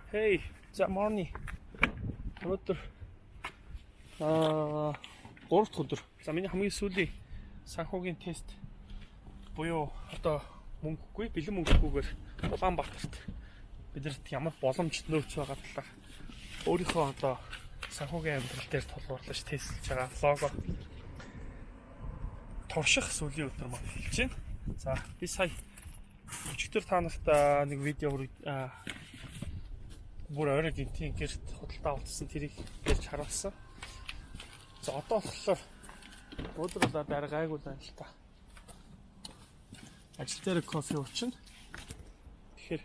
Hey, за morning. Өнөөдөр 3 дахь өдөр. За миний хамгийн сүүлийн санхүүгийн тест буюу одоо мөнгөгүй, бэлэн мөнгөгүйгээр Улаанбаатарт бидэрт ямар боломж нөөц байгаа талаар өөрийнхөө одоо санхүүгийн амьдрал дээр тулгуурлаж тестэлж байгаа лого турших сүүлийн өдөр маань хэлж байна. За би сая өчигдөр та нарт нэг видео бүр орой гинтийн гэрт худалдаа авчихсан тэрийг ярьж харуулсан. За одоо болохоор өдөр удаа даргайгүй байна л та. Ажил дээр кофе уучна. Тэгэхээр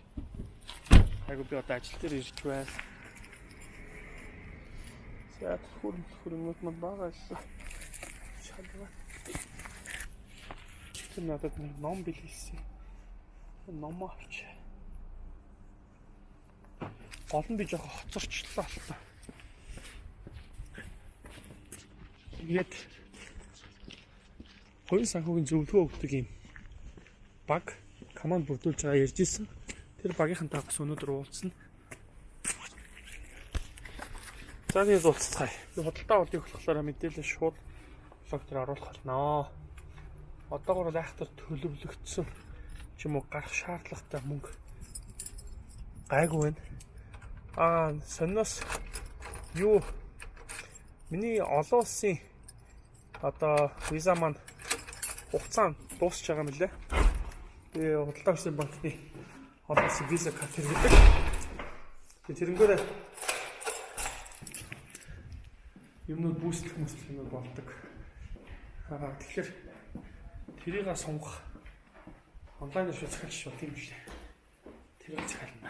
айгу би одоо ажил дээр ирж байна. За хөрөнгөт манд байгаа шүү. Шалгаа. Тэр надад нэг ном билээсэн. Ном авч. Гол нь би жоохон хоцорчлоо л та. Тэгээд хоёрын санхүүгийн зөвлөгөө өгдөг юм баг команд бүрдүүлж байгаа ярьж ирсэн. Тэр багийнхантай бас өнөөдөр уулзсан. За тэгээд уулзцгаая. Би худалдаа авалтыг болохоор мэдээлэл шууд блог дээр оруулах болно. Одоогоор айхтар төлөвлөгдсөн ч юм уу гарах шаардлагатай мөнгө гайгүй байна. Сонноос юу миний олон улсын одоо виза маань хугацаа дуусч байгаа юм лээ. Би худалдаа авсан банкны олон улсын виза карт хэрэглэдэг. Тэрнгээр юмнууд бүүстлэх юмнууд болдог. Тэгэхээр тэрийг сонгох онлайнаар шүү захиалж шууд юм шүү. Тэрийг захиална.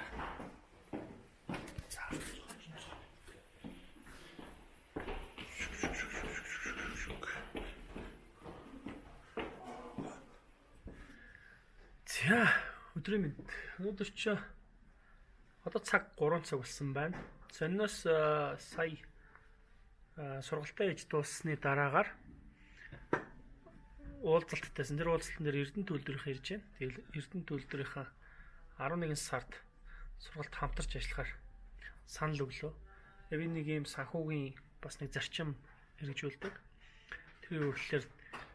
За өдрийн мэнд. Өнөөдөр ч одоо цаг 3 цаг болсон байна. Сонноос сая сургалтаа хийж дууссаны дараагаар уулзалтайсан. Тэр уулзалтын дээр Эрдэнэ төлөвлөрөх ирж байна. Тэгэл Эрдэнэ төлөвлөрийнхаа 11 сард сургалт хамтарч ажиллахаар санал өглөө. Би нэг юм санхүүгийн бас нэг зарчим хэрэгжүүлдэг. Тэр үйлчлэлээр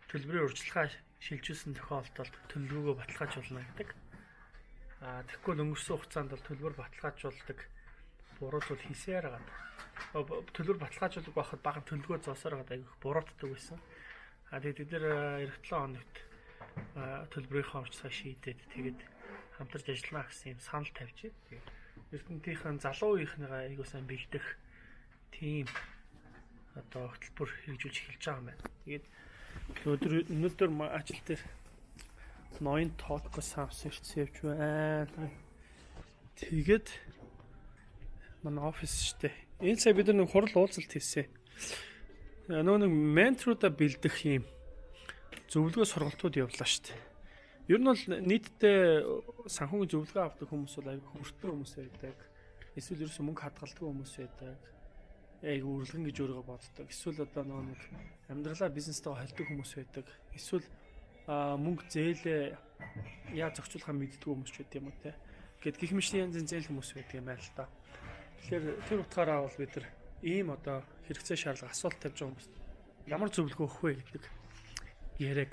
төлбөрийн урьдчилгаа шилжүүлсэн тохиолдолд төлөвлөгөөгөө баталгаажуулна гэдэг. Тэгэхгүй өнгөрсөн хугацаанд бол төлбөр баталгаажуулдаг буруу зүйл хийсээр байгаа. Төлбөр баталгаажуулдаг байхад бага төлөвлөгөө зоосоор байгаа айгүйх буруутдаг байсан. Тэгээд бид нэр эх 7 хоногт төлбөрийнхөө урьдчилгаа шийдээд тэгээд хамтарч ажиллана гэсэн юм санал тавьж байна. Тэгээд Эрдэнэтийн залуу үеийнхнийгаа айгуу сайн бэлдэх тийм одоо хөтөлбөр хэрэгжүүлж эхэлж байгаа юм байна. Тэгээд өнөөдөр ажил дээр ноён тоотко самсэрч севж байна. Тэгээд манай офис штэ. Энэ сая бид нэг хурал уулзалт хийсэн. Нэг менторуудаа бэлдэх юм зөвлөгөө сургалтууд явуулаа штэ. Ер нь бол нийтдээ санхүүгийн зөвлөгөө авдаг хүмүүс бол айгүй хүртэн хүмүүс байдаг. Эсвэл ерөөсөө мөнгө хадгалдаг хүмүүс байдаг. Айгүй үрлэгэн гэж өөрийгөө боддог. Эсвэл одоо нэг амьдралаа бизнестэйгээ холдог хүмүүс байдаг. Эсвэл мөнгө зээлээ яаж зохицуулахаа мэддэг хүмүүс ч байдаг юм уу те. Гэт гих мэтийн янзын зээл хүмүүс байдаг юм байна л да. Тэгэхээр тэр утгаараа бол бид нар ийм одоо хэрэгцээ шаардлага асуулт тавьж байгаа хүмүүс ямар зөвлөгөө өгөх вэ гэдэг яриаг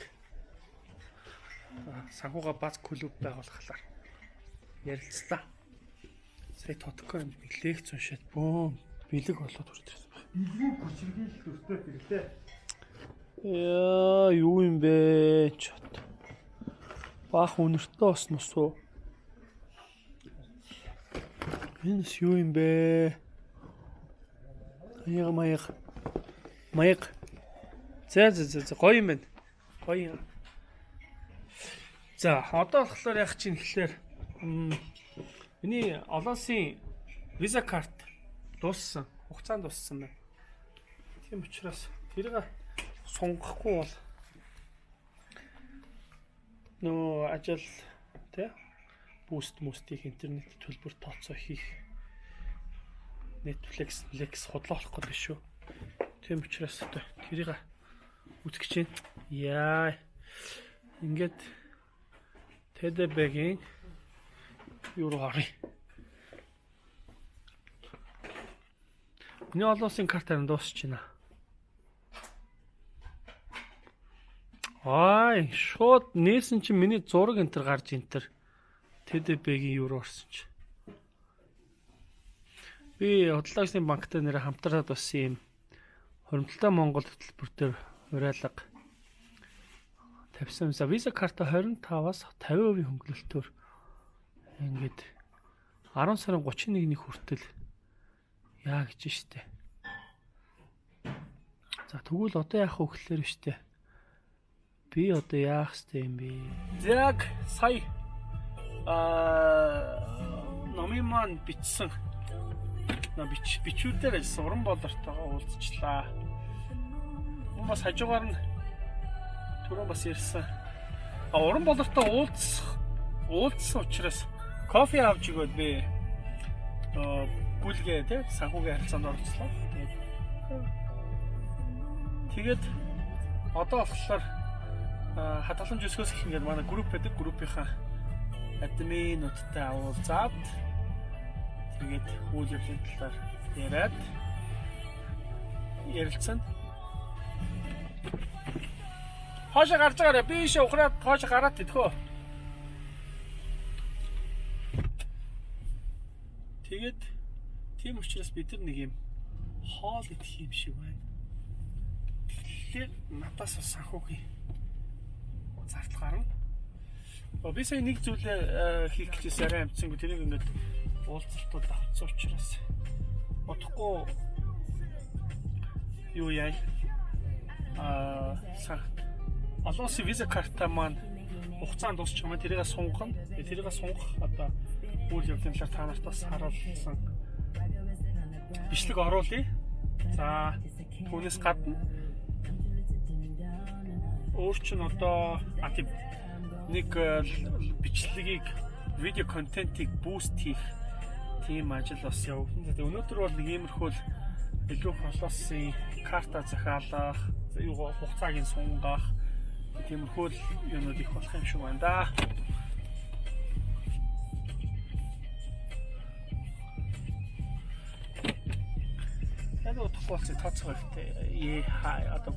санхуга баз клуб байгуулахлаар ярилцлаа. Сая тодко нэг лекц уншаад бөөм бэлэг болоод хүрдээ. Бэлгийн хүчирхийлэл төстэй гэрлээ. Яа юу юм бэ чот. Баах үнэртээ осноос уу. Энэс юу юм бэ? Маяг. За гоё юм байна. Гоё. За одоо болохоор яг чинь ихлээр миний олон улсын виза карт дууссан. Хугацаанд дууссан байна. Тийм учраас тэрийг сонгохгүй бол нөө ажил тэ бүүстийг интернет төлбөр тооцоо хийх Netflix худлаах гэдэг шүү. Тийм учраас одоо тэрийг үзэх гэж байна. Яа. Ингээд TDB-гийн юу руу харъя. Миний олон улсын карта дуусч байна. Ай, шууд нээсэн чинь миний зураг энтер гарч энтер. ТДБ-гийн евро орсон чинь. Би Худалдаачны банктай нэр хамтраад бас юм Хуримтлалтай Монгол хөтөлбөр төр уриалга тавьсан. Visa карта 25-аас 50% хөнгөлөлтөөр ингээд 10 сарын 31-ний хүртэл яа гэж штэ. За тэгвэл одоо яах вэ гэхлээр штэ. Би одоо яах ёстой юм бэ? Яг сая номын маань бичсэн. Бичвэрээр ажилласан уран болортойгоо уулзчлаа. Мөн бас хажуугаар нь түрүүн бас ярьсан. Уран болортой уулзсан учраас кофе авч игөөд би гүлгээ тий санхүүгийн харилцаанд оролцлоо. Тэгээд одоо болохоор хадгаламж өсгөөс их ингээд манай групп байдаг. Группийнхаа админуудтай уулзаад тэгээд үйл явдлын талаар яриад ярилцсан. Хоошо гарч байгаарай. Би ийшээ ухраад хоошо гараад идэх. Тэгээд тийм учраас бид нэг юм хоол идэх юм шиг байна. Тэгэхээр надаас санхүүгийн зардал гарна. Би сая нэг зүйлээ хийх гэжсэн арай амтсангүй тэрийг ингээд уулзалтууд авцсан учраас бодохгүй юу яа олон улсын виза карта маань хугацаанд дуусч байгаа. Тэрийг сунгах нь тэрийг сунгах одоо үйл явдлын талаар та нартаас харуулсан бичлэг оруулъя. За түүнээс гадна өөр чинь одоо нэг бичлэгийг видео контентийг буст хийх тийм ажил бас явагдана. Өнөөдөр бол нэг иймэрхүү илүү холоосын карта захиалах, хугацааг нь сунгах тиймэрхүү юмнууд их болох юм шиг байна да. Яг утгагүй тооцоо хэрэгтэй. Хай одоо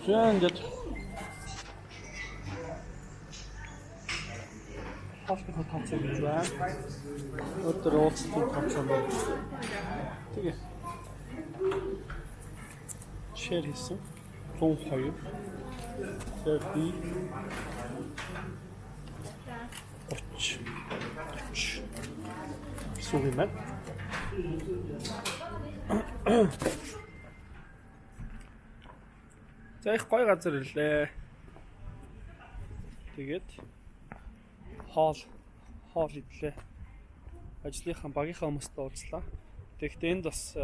Жангад хавтаа тооцоо гэж байна. Өдөр уулзсан тооцоо байна. Тэгээ. Шэр хийсэн. 102. Тэрби 30. Сүүгийн байна. За их гоё газар ирлээ. Тэгээд хоол идлээ. Ажлынхаа багийнхаа хүмүүстэй уулзлаа. Тэгэхдээ энд бас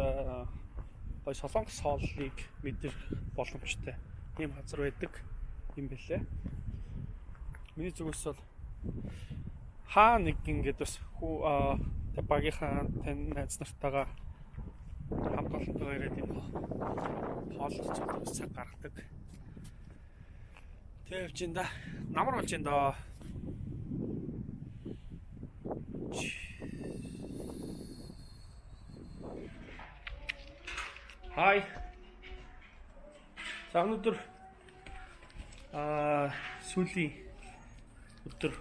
гоё солонгос хооллыг мэдэрх боломжтой ийм газар байдаг юм бэлээ. Миний зүгээс бол хаа нэг ингээд бас багийнхаа тань найз нартайгаа хамт олонтойгоо ирээд юм хооллолцох цаг гаргадаг. Тэвч ин да. Намар болж ин да. Хай. За өнөөдөр сүүлийн өдөр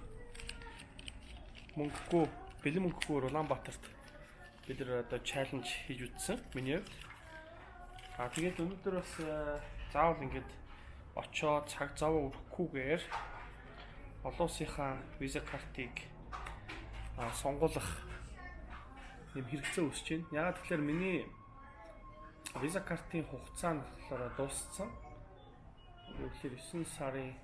бэлэн мөнгөгүй Улаанбаатарт бид нар одоо чаленж хийж үзсэн миний хувьд. Тэгээд өнөөдөр бас заавал ингээд очоод цаг зав өрөхгүйгээр олон улсынхаа виза картыг сонгуулах юм хэрэгцээ үүсэж байна. Яагаад тэгэхээр миний виза картын хугацаа нь болохоор дууссан. Тэгэхээр 9 сарын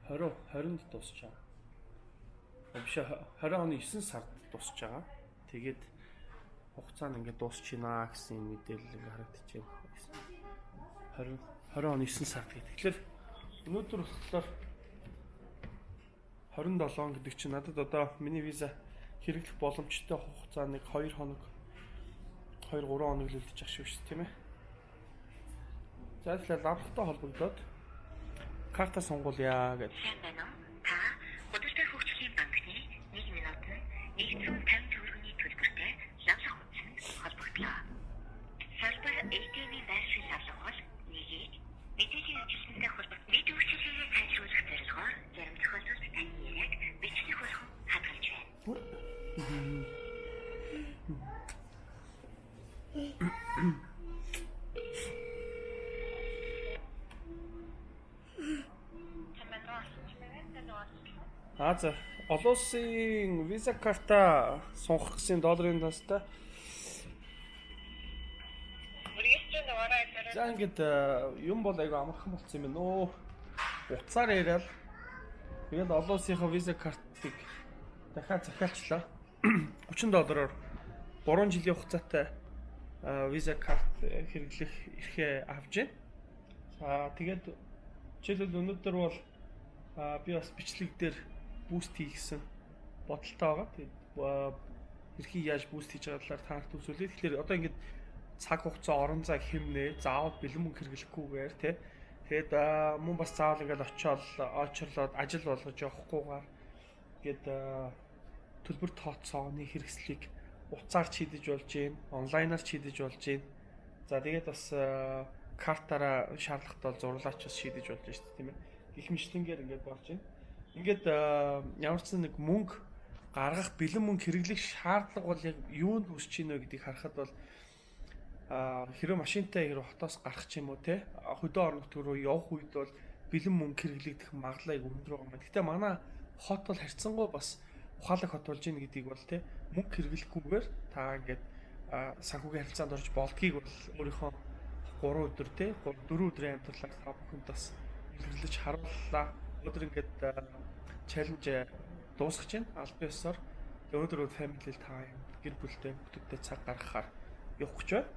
20-нд дуусч байгаа. Биш 20 оны 9 сард дуусч байгаа. Тэгээд хугацаа нь ингээд дуусч байна гэсэн мэдээлэл харагдаж байна. 20 оны 9 сард гэдэг. Тэгэхээр өнөөдөр болохоор 27 гэдэг чинь надад одоо миний виза хэрэглэх боломжтой хугацаа нэг 2 хоног 2-3 хоног л үлдчих шүү дээ, тийм ээ. За тэгэхээр лаврахтай холбогдоод карта сонгуулъя гэдэг. За олон улсын виза карта сунгах гэсэн долларын тастай. За ингээд юм бол айгу амархан болсон юм байна. Нөө утсаар яриад тэгээд олон улсынхаа виза картыг дахиад захиалчлаа. $30-оор 3 жилийн хугацаатай виза карт хэрэглэх эрхээ авч байна. Тэгээд жишээлбэл өнөөдөр бол би бас бичлэг дээр буст хийсэн бодолтой байгаа. Тэгээд эрхийг яаж буст хийж байгаа талаар та нарт үзүүлээ. Тэгэхээр одоо ингээд цаг хугацаа орон зай хэмнээ заавал бэлэн мөнгө хэрэглэхгүйгээр тий. Тэгээд мөн бас заавал ингээд очирлоод ажил болгож явахгүйгээр ингээд төлбөр тооцооны хэрэгслийг утсаар чийдэж болж гин, онлайнаар чийдэж болж гин. За тэгээд бас картаараа шаардлагатай бол зурлаач бас шийдэж болж байна шүү дээ, тийм ээ. Гэх мэтлэнгээр ингээд болж байна. Ингээд ямар ч нэг мөнгө гаргах, бэлэн мөнгө хэрэглэх шаардлага бол яг юунд үүсэж байна вэ гэдгийг харахад бол хэрэв машинтай хэрэг хотоос гарах ч юм уу те хөдөө орон нутг руу явах үед бол бэлэн мөнгө хэрэглэгдэх магадлал өндөр байгаа юм. Гэтэ манай хот бол харьцангуй бас ухаалаг хот болж ийн гэдгийг бол те мөнгө хэрэглэхгүйгээр та ингээд санхүүгийн харилцаанд орж болдгийг бол өөрийнхөө 3 өдөр те 4 өдрийн амьдралаар та бүхэнд бас илэрлэж харууллаа. Өнөөдөр ингээд чаленж дуусгаж байна. Аль биесээр өнөөдөр family time гэр бүлтэй хүмүүсттэй цаг гаргахаар явах гэж байна.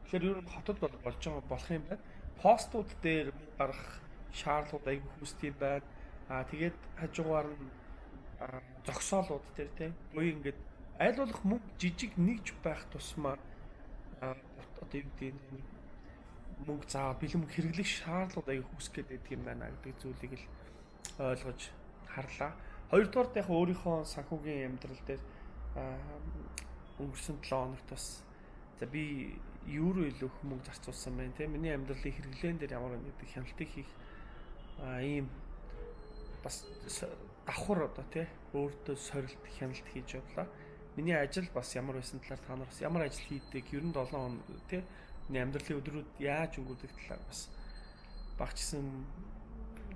Тэгэхээр ер нь хотод бол болж байгаа болох юм байна. Постууд дээр гарах шаардлагууд аягүй хүсдэг юм байна. Тэгээд хажуугаар нь зогсоолууд дээр тийм буюу ингээд аль болох мөнгө жижиг нэгж байх тусмаа одоо юу гэдэг нь мөнгө заа бэлэн мөнгө хэрэглэх шаардлагууд аягүй хүсгээд байдаг юм байна гэдэг зүйлийг л ойлгож харлаа. Хоёрдугаар яг өөрийнхөө санхүүгийн амьдрал дээр өнгөрсөн 7 хоногт бас за би евро илүү их мөнгө зарцуулсан байна тийм миний амьдралын хэрэглэн дээр ямар нэгэн хяналтыг хийх ийм бас давхар одоо тий өөртөө сорилт хяналт хийж явлаа. Миний ажил бас ямар байсан талаар та нар бас ямар ажил хийдэг 97 он тий миний амьдралын өдрүүд яаж өнгөрдөг талаар бас багчсан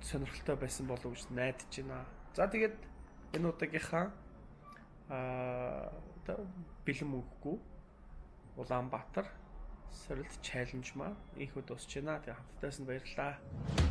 сонирхолтой байсан болов уу гэж найдаж байна. За тэгээд энэ удаагийнхаа бэлэн мөнгөгүй Улаанбаатар сорилт чаленж маань ийхүү дуусч байна. Тэгээд хамтдаас нь баярлалаа.